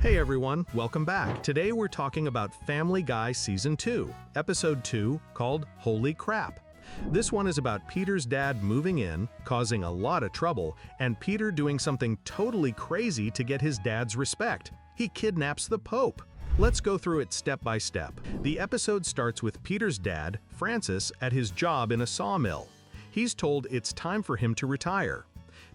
Hey everyone, welcome back. Today we're talking about Family Guy Season 2, Episode 2, called Holy Crap. This one is about Peter's dad moving in, causing a lot of trouble, and Peter doing something totally crazy to get his dad's respect. He kidnaps the Pope. Let's go through it step by step. The episode starts with Peter's dad, Francis, at his job in a sawmill. He's told it's time for him to retire.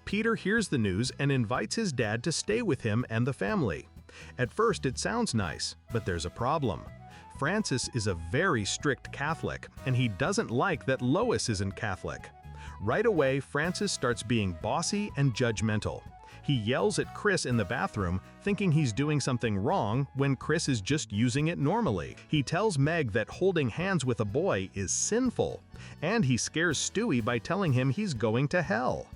Peter hears the news and invites his dad to stay with him and the family. At first it sounds nice, but there's a problem. Francis is a very strict Catholic, and he doesn't like that Lois isn't Catholic. Right away, Francis starts being bossy and judgmental. He yells at Chris in the bathroom, thinking he's doing something wrong when Chris is just using it normally. He tells Meg that holding hands with a boy is sinful, and he scares Stewie by telling him he's going to hell.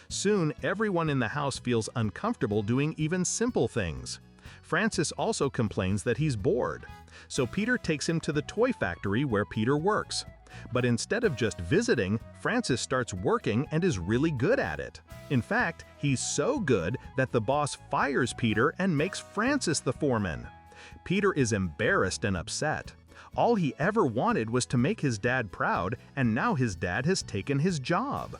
Soon, everyone in the house feels uncomfortable doing even simple things. Francis also complains that he's bored, so Peter takes him to the toy factory where Peter works. But instead of just visiting, Francis starts working and is really good at it. In fact, he's so good that the boss fires Peter and makes Francis the foreman. Peter is embarrassed and upset. All he ever wanted was to make his dad proud, and now his dad has taken his job.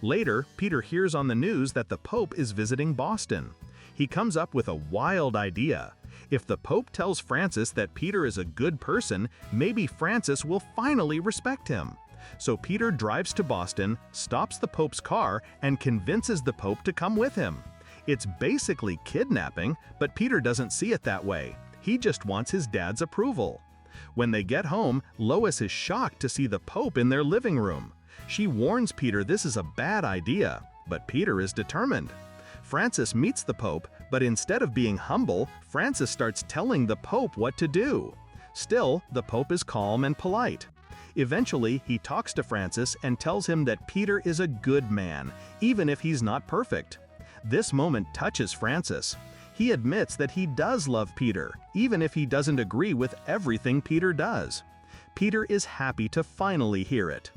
Later, Peter hears on the news that the Pope is visiting Boston. He comes up with a wild idea. If the Pope tells Francis that Peter is a good person, maybe Francis will finally respect him. So Peter drives to Boston, stops the Pope's car, and convinces the Pope to come with him. It's basically kidnapping, but Peter doesn't see it that way. He just wants his dad's approval. When they get home, Lois is shocked to see the Pope in their living room. She warns Peter this is a bad idea, but Peter is determined. Francis meets the Pope, but instead of being humble, Francis starts telling the Pope what to do. Still, the Pope is calm and polite. Eventually, he talks to Francis and tells him that Peter is a good man, even if he's not perfect. This moment touches Francis. He admits that he does love Peter, even if he doesn't agree with everything Peter does. Peter is happy to finally hear it.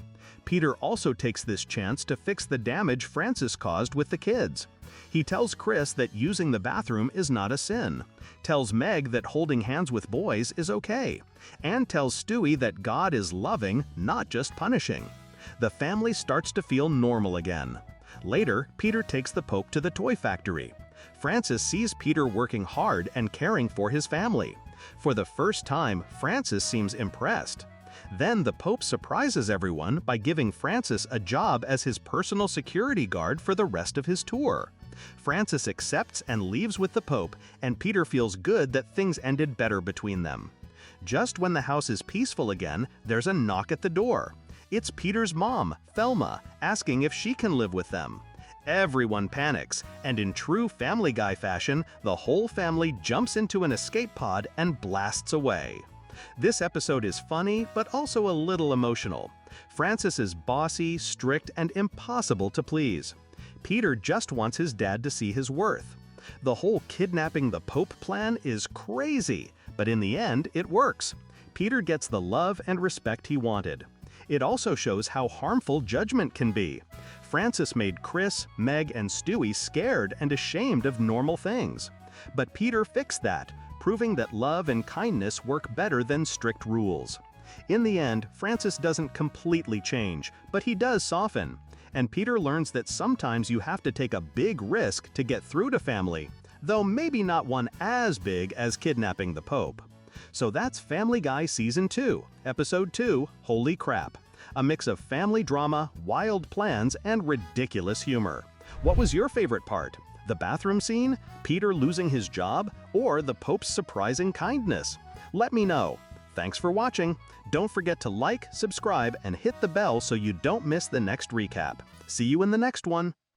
Peter also takes this chance to fix the damage Francis caused with the kids. He tells Chris that using the bathroom is not a sin, tells Meg that holding hands with boys is okay, and tells Stewie that God is loving, not just punishing. The family starts to feel normal again. Later, Peter takes the Pope to the toy factory. Francis sees Peter working hard and caring for his family. For the first time, Francis seems impressed. Then the Pope surprises everyone by giving Francis a job as his personal security guard for the rest of his tour. Francis accepts and leaves with the Pope, and Peter feels good that things ended better between them. Just when the house is peaceful again, there's a knock at the door. It's Peter's mom, Thelma, asking if she can live with them. Everyone panics, and in true Family Guy fashion, the whole family jumps into an escape pod and blasts away. This episode is funny, but also a little emotional. Francis is bossy, strict, and impossible to please. Peter just wants his dad to see his worth. The whole kidnapping the Pope plan is crazy, but in the end, it works. Peter gets the love and respect he wanted. It also shows how harmful judgment can be. Francis made Chris, Meg, and Stewie scared and ashamed of normal things. But Peter fixed that, proving that love and kindness work better than strict rules. In the end, Francis doesn't completely change, but he does soften. And Peter learns that sometimes you have to take a big risk to get through to family, though maybe not one as big as kidnapping the Pope. So that's Family Guy Season 2, Episode 2, Holy Crap. A mix of family drama, wild plans, and ridiculous humor. What was your favorite part? The bathroom scene, Peter losing his job, or the Pope's surprising kindness? Let me know. Thanks for watching. Don't forget to like, subscribe, and hit the bell so you don't miss the next recap. See you in the next one.